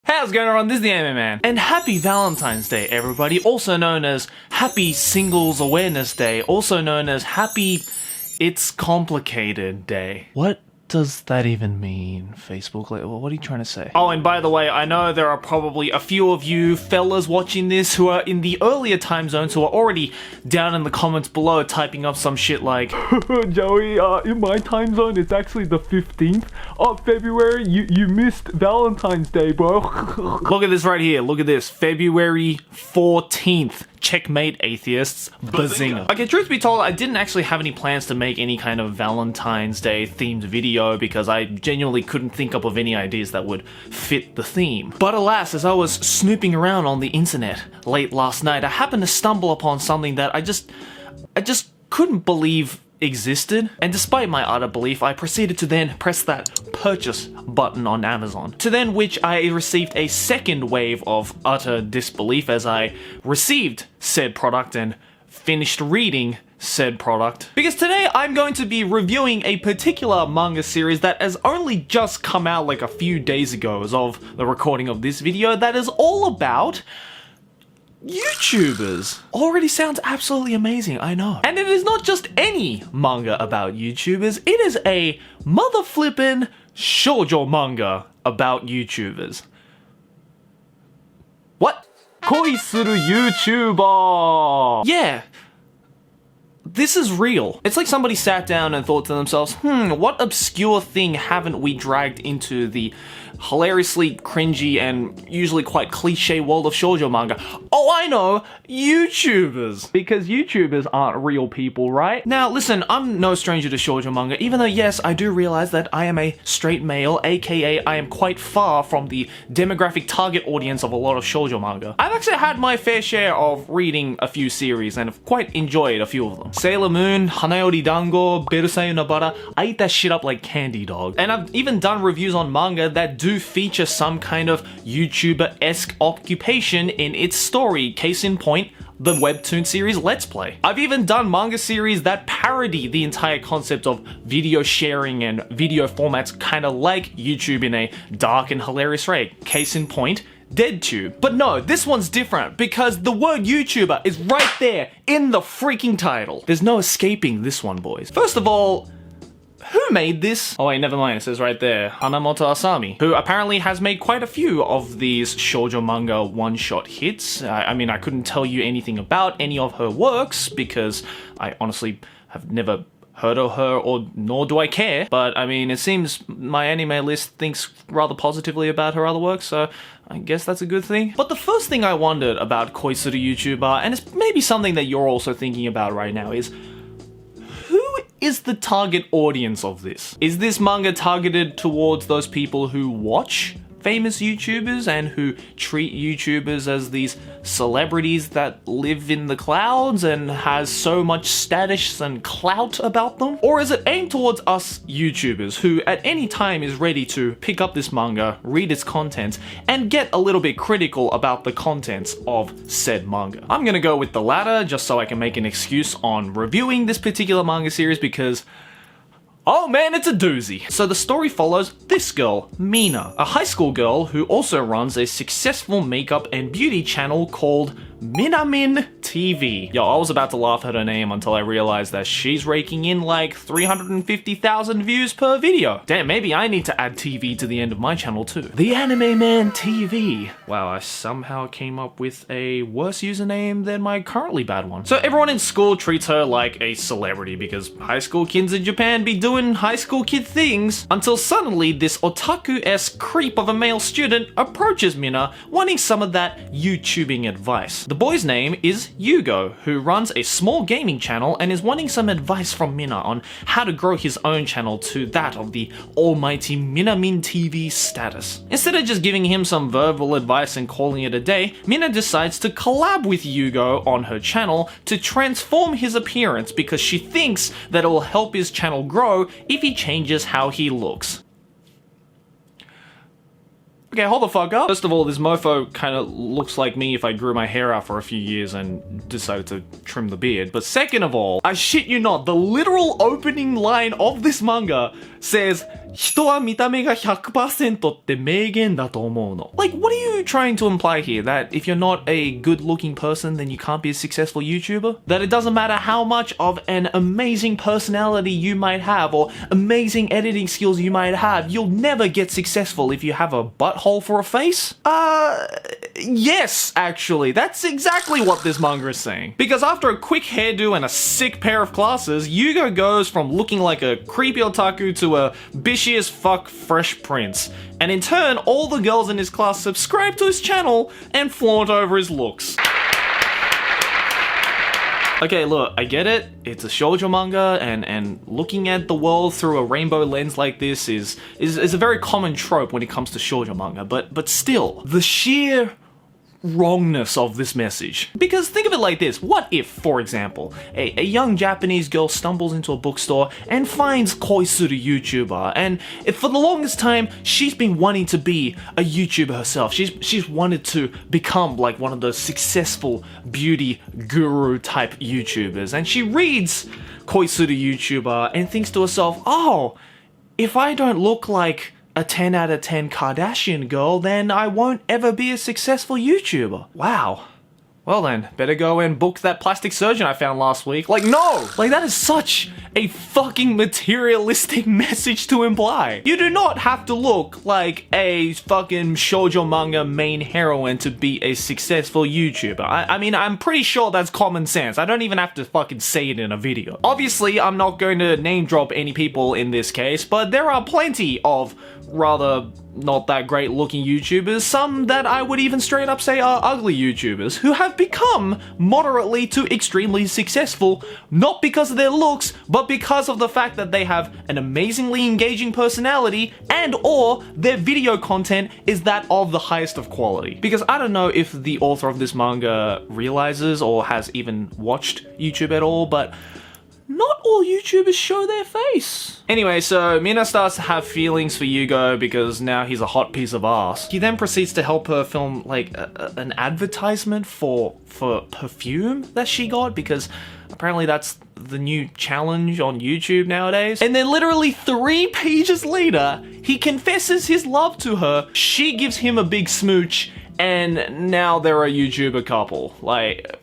How's going on? This is the Anime Man. And happy Valentine's Day, everybody. Also known as Happy Singles Awareness Day. Also known as Happy It's Complicated Day. What does that even mean, Facebook? Like, what are you trying to say? Oh, and by the way, I know there are probably a few of you fellas watching this who are in the earlier time zones who are already down in the comments below typing up some shit like, Joey, in my time zone, it's actually the 15th of February. You missed Valentine's Day, bro. Look at this right here. Look at this. February 14th. Checkmate, atheists. Bazinga. Okay, truth be told, I didn't actually have any plans to make any kind of Valentine's Day themed video because I genuinely couldn't think up of any ideas that would fit the theme. But alas, as I was snooping around on the internet late last night, I happened to stumble upon something that I just couldn't believe existed, and despite my utter belief, I proceeded to then press that purchase button on Amazon, to then which I received a second wave of utter disbelief as I received said product and finished reading said product. Because today I'm going to be reviewing a particular manga series that has only just come out like a few days ago as of the recording of this video, that is all about YouTubers. Already sounds absolutely amazing, I know. And it is not just any manga about YouTubers, it is a mother flippin' shoujo manga about YouTubers. What? Koi suru YouTuber! Yeah. This is real. It's like somebody sat down and thought to themselves, what obscure thing haven't we dragged into the hilariously cringy and usually quite cliche world of shoujo manga? Oh, I know! YouTubers! Because YouTubers aren't real people, right? Now, listen, I'm no stranger to shoujo manga, even though, yes, I do realize that I am a straight male, aka I am quite far from the demographic target audience of a lot of shoujo manga. I've actually had my fair share of reading a few series and have quite enjoyed a few of them. Sailor Moon, Hanayori Dango, Berusayu Nobara, I eat that shit up like candy, dog. And I've even done reviews on manga that do feature some kind of YouTuber-esque occupation in its story, case in point, the webtoon series Let's Play. I've even done manga series that parody the entire concept of video sharing and video formats kinda like YouTube in a dark and hilarious way, case in point, DeadTube. But no, this one's different because the word YouTuber is right there in the freaking title. There's no escaping this one, boys. First of all, who made this? Oh wait, never mind, it says right there, Hanamoto Asami, who apparently has made quite a few of these shoujo manga one-shot hits. I mean, I couldn't tell you anything about any of her works because I honestly have never heard of her, or nor do I care, but I mean, it seems my anime list thinks rather positively about her other works, so I guess that's a good thing. But the first thing I wondered about Koisuru YouTuber, and it's maybe something that you're also thinking about right now, is who is the target audience of this? Is this manga targeted towards those people who watch famous YouTubers and who treat YouTubers as these celebrities that live in the clouds and has so much status and clout about them? Or is it aimed towards us YouTubers who at any time is ready to pick up this manga, read its content, and get a little bit critical about the contents of said manga? I'm gonna go with the latter just so I can make an excuse on reviewing this particular manga series because oh man, it's a doozy. So the story follows this girl, Mina, a high school girl who also runs a successful makeup and beauty channel called Minamin TV. Yo, I was about to laugh at her name until I realized that she's raking in like 350,000 views per video. Damn, maybe I need to add TV to the end of my channel too. The Anime Man TV. Wow, I somehow came up with a worse username than my currently bad one. So everyone in school treats her like a celebrity because high school kids in Japan be doing high school kid things, until suddenly this otaku-esque creep of a male student approaches Mina wanting some of that YouTubing advice. The boy's name is Yugo, who runs a small gaming channel and is wanting some advice from Mina on how to grow his own channel to that of the almighty Minamin TV status. Instead of just giving him some verbal advice and calling it a day, Mina decides to collab with Yugo on her channel to transform his appearance because she thinks that it will help his channel grow if he changes how he looks. Okay, hold the fuck up. First of all, this mofo kind of looks like me if I grew my hair out for a few years and decided to trim the beard. But second of all, I shit you not, the literal opening line of this manga says, 人は見た目が 100% って名言だと思うの。Like, what are you trying to imply here? That if you're not a good-looking person, then you can't be a successful YouTuber? That it doesn't matter how much of an amazing personality you might have or amazing editing skills you might have, you'll never get successful if you have a butthole for a face? Yes, actually. That's exactly what this manga is saying. Because after a quick hairdo and a sick pair of glasses, Yugo goes from looking like a creepy otaku to a bishy as fuck fresh prince. And in turn, all the girls in his class subscribe to his channel and flaunt over his looks. Okay, look, I get it. It's a shoujo manga, and looking at the world through a rainbow lens like this is a very common trope when it comes to shoujo manga. But still, the sheer wrongness of this message. Because think of it like this. What if, for example, a young Japanese girl stumbles into a bookstore and finds koisuru YouTuber, and if for the longest time she's been wanting to be a YouTuber herself. She's wanted to become like one of those successful beauty guru type YouTubers, and she reads koisuru YouTuber and thinks to herself, oh, if I don't look like a 10 out of 10 Kardashian girl, then I won't ever be a successful YouTuber. Wow. Well then, better go and book that plastic surgeon I found last week. Like, no! Like, that is such a fucking materialistic message to imply. You do not have to look like a fucking shoujo manga main heroine to be a successful YouTuber. I mean, I'm pretty sure that's common sense. I don't even have to fucking say it in a video. Obviously, I'm not going to name drop any people in this case, but there are plenty of rather not that great looking YouTubers, some that I would even straight up say are ugly YouTubers, who have become moderately to extremely successful, not because of their looks, but because of the fact that they have an amazingly engaging personality and or their video content is that of the highest of quality. Because I don't know if the author of this manga realizes or has even watched YouTube at all, but not all YouTubers show their face. Anyway, so Mina starts to have feelings for Yugo because now he's a hot piece of ass. He then proceeds to help her film like an advertisement for perfume that she got, because apparently that's the new challenge on YouTube nowadays. And then literally 3 pages later, he confesses his love to her. She gives him a big smooch, and now they're a YouTuber couple. Like,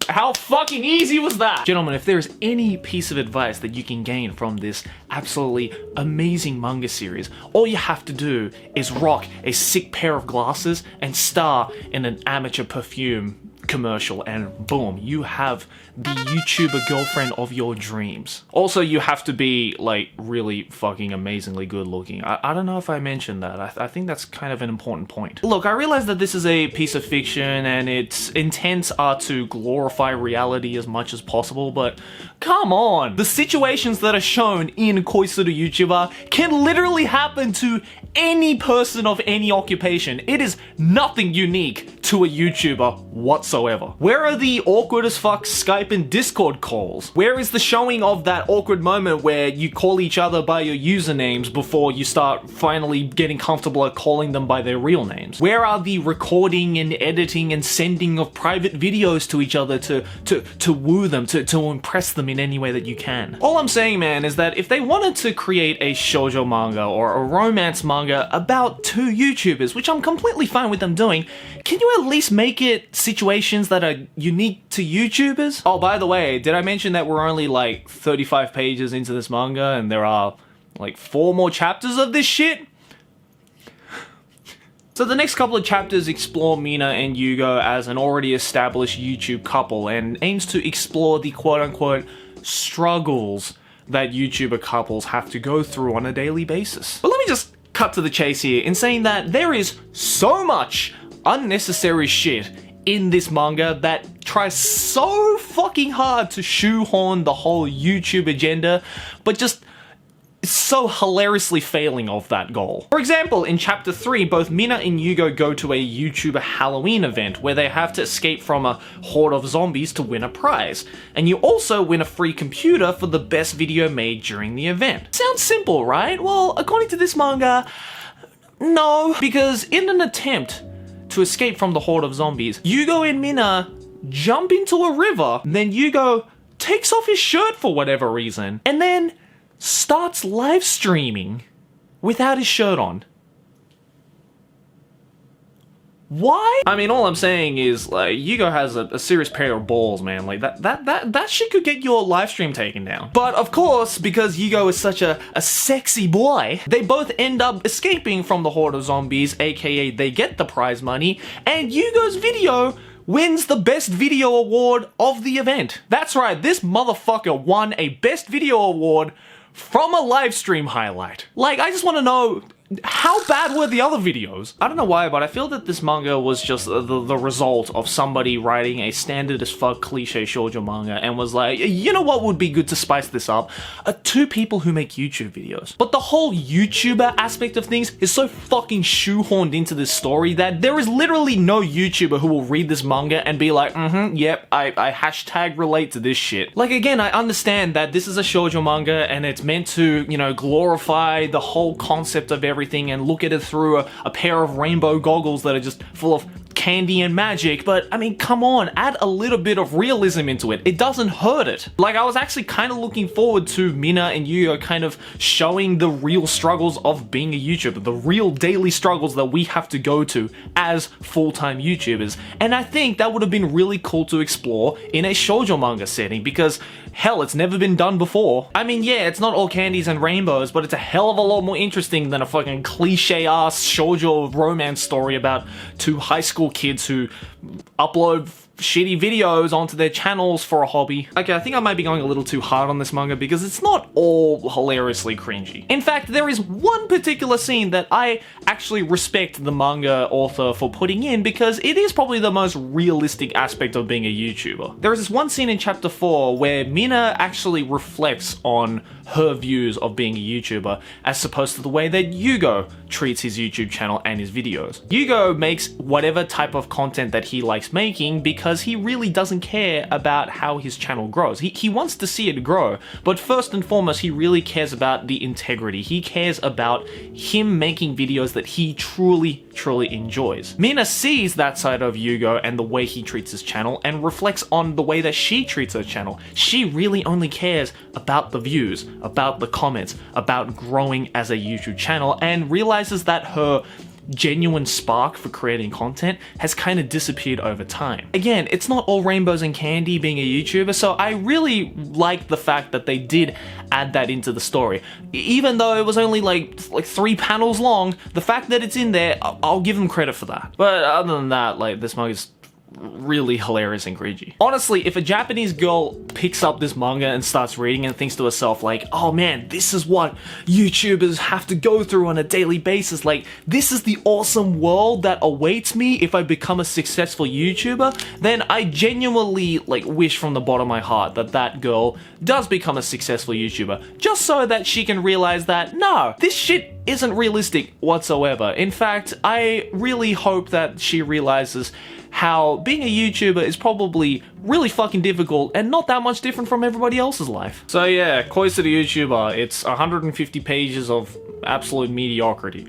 how fucking easy was that? Gentlemen, if there is any piece of advice that you can gain from this absolutely amazing manga series, all you have to do is rock a sick pair of glasses and star in an amateur perfume commercial, and boom, you have the YouTuber girlfriend of your dreams. Also, you have to be like really fucking amazingly good looking. I don't know if I mentioned that. I think that's kind of an important point. Look, I realize that this is a piece of fiction and its intents are to glorify reality as much as possible, but come on! The situations that are shown in Koisuru YouTuber can literally happen to any person of any occupation. It is nothing unique to a YouTuber whatsoever. Where are the awkward as fuck Skype and Discord calls? Where is the showing of that awkward moment where you call each other by your usernames before you start finally getting comfortable at calling them by their real names? Where are the recording and editing and sending of private videos to each other to woo them, to impress them in any way that you can? All I'm saying, man, is that if they wanted to create a shoujo manga or a romance manga about 2 YouTubers, which I'm completely fine with them doing, can you at least make it situations that are unique to YouTubers? Oh, by the way, did I mention that we're only like 35 pages into this manga and there are like 4 more chapters of this shit? So the next couple of chapters explore Mina and Yugo as an already established YouTube couple and aims to explore the quote-unquote struggles that YouTuber couples have to go through on a daily basis. But let me just cut to the chase here in saying that there is so much unnecessary shit in this manga that tries so fucking hard to shoehorn the whole YouTube agenda, but just so hilariously failing of that goal. For example, in chapter 3, both Mina and Yugo go to a YouTuber Halloween event where they have to escape from a horde of zombies to win a prize. And you also win a free computer for the best video made during the event. Sounds simple, right? Well, according to this manga, no. Because in an attempt to escape from the horde of zombies, Yugo and Mina jump into a river, and then Yugo takes off his shirt for whatever reason, and then starts live streaming without his shirt on. Why? I mean, all I'm saying is, like, Yugo has a serious pair of balls, man. Like, that shit could get your live stream taken down. But, of course, because Yugo is such a sexy boy, they both end up escaping from the horde of zombies, aka they get the prize money, and Yugo's video wins the Best Video Award of the event. That's right, this motherfucker won a Best Video Award from a live stream highlight. Like, I just want to know, how bad were the other videos? I don't know why, but I feel that this manga was just the result of somebody writing a standard as fuck cliche shoujo manga and was like, you know what would be good to spice this up? Two people who make YouTube videos. But the whole YouTuber aspect of things is so fucking shoehorned into this story that there is literally no YouTuber who will read this manga and be like, yep, I hashtag relate to this shit. Like, again, I understand that this is a shoujo manga and it's meant to, you know, glorify the whole concept of everything and look at it through a pair of rainbow goggles that are just full of candy and magic, but I mean, come on, add a little bit of realism into it. It doesn't hurt it. Like, I was actually kind of looking forward to Mina and Yugo kind of showing the real struggles of being a YouTuber, the real daily struggles that we have to go to as full-time YouTubers, and I think that would have been really cool to explore in a shoujo manga setting, because hell, it's never been done before. I mean, yeah, it's not all candies and rainbows, but it's a hell of a lot more interesting than a fucking cliche-ass shoujo romance story about two high school kids who upload shitty videos onto their channels for a hobby. Okay, I think I might be going a little too hard on this manga because it's not all hilariously cringy. In fact, there is one particular scene that I actually respect the manga author for putting in because it is probably the most realistic aspect of being a YouTuber. There is this one scene in chapter 4 where Mina actually reflects on her views of being a YouTuber as opposed to the way that Yugo treats his YouTube channel and his videos. Yugo makes whatever type of content that he likes making because he really doesn't care about how his channel grows. He wants to see it grow, but first and foremost, he really cares about the integrity. He cares about him making videos that he truly enjoys. Mina sees that side of Yugo and the way he treats his channel and reflects on the way that she treats her channel. She really only cares about the views, about the comments, about growing as a YouTube channel, and realizes that her genuine spark for creating content has kind of disappeared over time. Again, it's not all rainbows and candy being a YouTuber, so I really like the fact that they did add that into the story. Even though it was only like 3 panels long, the fact that it's in there, I'll give them credit for that. But other than that, like, this manga is really hilarious and cringy. Honestly, if a Japanese girl picks up this manga and starts reading and thinks to herself like, oh man, this is what YouTubers have to go through on a daily basis, like, this is the awesome world that awaits me if I become a successful YouTuber, then I genuinely, like, wish from the bottom of my heart that that girl does become a successful YouTuber, just so that she can realize that, no, this shit isn't realistic whatsoever. In fact, I really hope that she realizes how being a YouTuber is probably really fucking difficult and not that much different from everybody else's life. So yeah, Kois to the YouTuber, it's 150 pages of absolute mediocrity.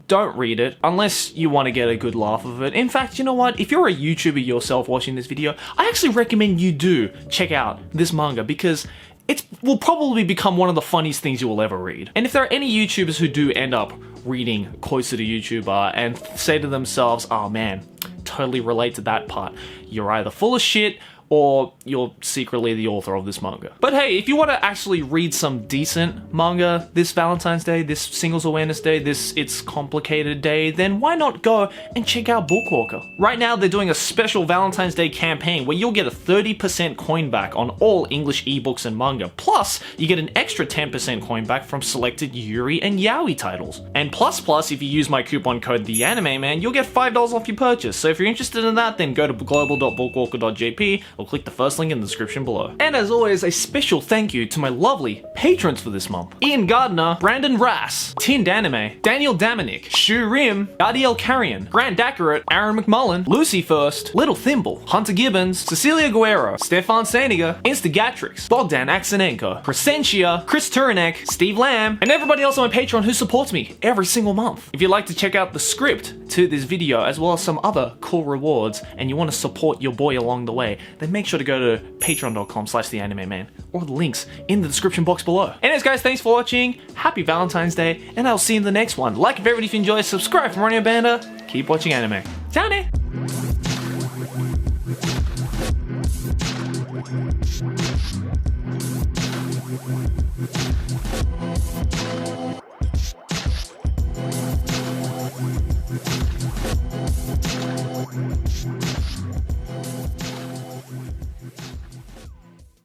Don't read it unless you want to get a good laugh of it. In fact, you know what? If you're a YouTuber yourself watching this video, I actually recommend you do check out this manga because it will probably become one of the funniest things you will ever read. And if there are any YouTubers who do end up reading Kois to the YouTuber and say to themselves, oh man, totally relate to that part, you're either full of shit or you're secretly the author of this manga. But hey, if you want to actually read some decent manga this Valentine's Day, this Singles Awareness Day, this It's Complicated Day, then why not go and check out Bookwalker? Right now, they're doing a special Valentine's Day campaign where you'll get a 30% coin back on all English ebooks and manga. Plus, you get an extra 10% coin back from selected Yuri and Yaoi titles. And plus, if you use my coupon code TheAnimeMan, you'll get $5 off your purchase. So if you're interested in that, then go to global.bookwalker.jp or click the first link in the description below. And as always, a special thank you to my lovely patrons for this month: Ian Gardner, Brandon Rass, Tinned Anime, Daniel Dominic, Shu Rim, Gadiel Carrion, Grant Daccarat, Aaron McMullen, Lucy First, Little Thimble, Hunter Gibbons, Cecilia Guerrero, Stefan Saniga, Instagatrix, Bogdan Aksenenko, Crescentia, Chris Turanek, Steve Lamb, and everybody else on my Patreon who supports me every single month. If you'd like to check out the script to this video as well as some other cool rewards and you want to support your boy along the way, then then make sure to go to patreon.com/theanimeman, or the links in the description box below. Anyways guys, thanks for watching, happy Valentine's Day, and I'll see you in the next one. Like if you enjoyed, subscribe for more anime banter, keep watching anime. Tanny!